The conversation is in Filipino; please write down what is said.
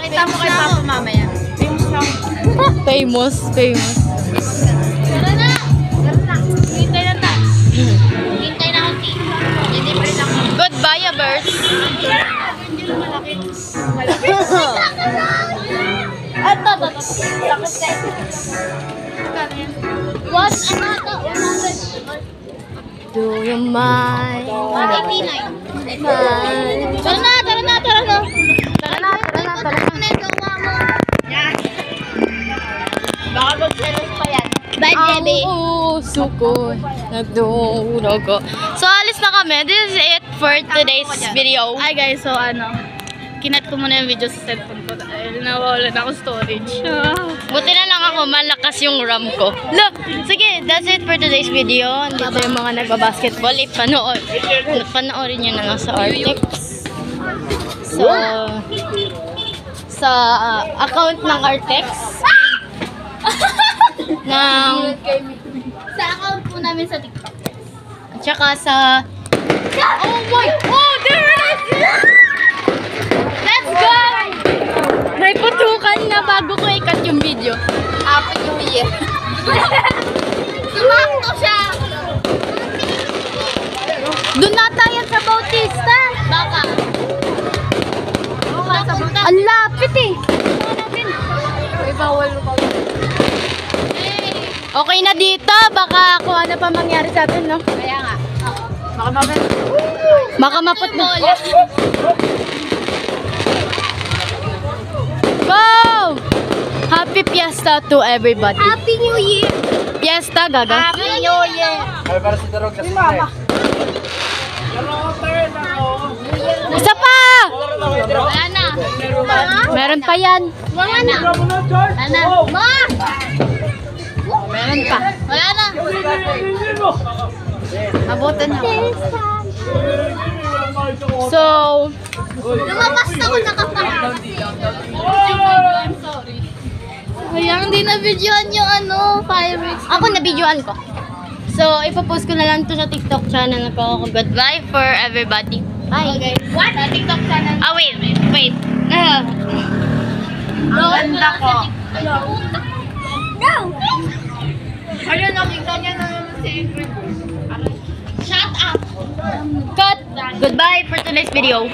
Pakita mo kay Papa mamaya. Famous. Tara na! Hintay na ta. Hintay na ako. Hindi pa rin ako. Goodbye, bird. Hindi na malaki. Malaki? Ito. Takot kayo. What? Ano ito? 100. Do you mind? 189. Tara na. Baka mag-selos pa yan. Bye, Jebe. Ang puso ko nagdurog ko. So, alis na kami. This is it for today's video. Hi guys, so kinat ko muna yung video sa cellphone ko dahil nawawalan ako storage. Buti na lang ako, malakas yung RAM ko. Look! Sige, that's it for today's video. Dito yung mga nagbabasketball. Panoorin nyo na lang sa Artex. Sa account ng Artex. Sa account po namin sa TikTok. At saka sa... Oh my... Oh, there it is! Let's go! May putukan na bago ko ikat yung video. Happy New Year. Sumakto siya. Doon nata yan sa Bautista. Baka. Ang lapit eh. Ay, bawal mo. Okay na dito. Baka kung ano pa mangyari sa atin, no? Kaya nga. Baka maput mo. Go! Happy Fiesta to everybody. Happy New Year. Fiesta, gaga. Happy New Year. Isa pa! Wala na. Meron pa yan. Wala na. Wala na. Ma! Meron pa. Wala na. Abutan na. So, Lumabas na ko nakaparang. I'm sorry. Kaya hindi na-videoan yung fireworks. ako na-videoan ko. So, ipopost ko na lang to sa TikTok channel ko. Goodbye for everybody. Bye. Okay. What? Sa TikTok channel. Ah, wait. Ang ganda ko. No! Ayun, nakita niya na yung secret. Shut up! Cut. Goodbye for today's video.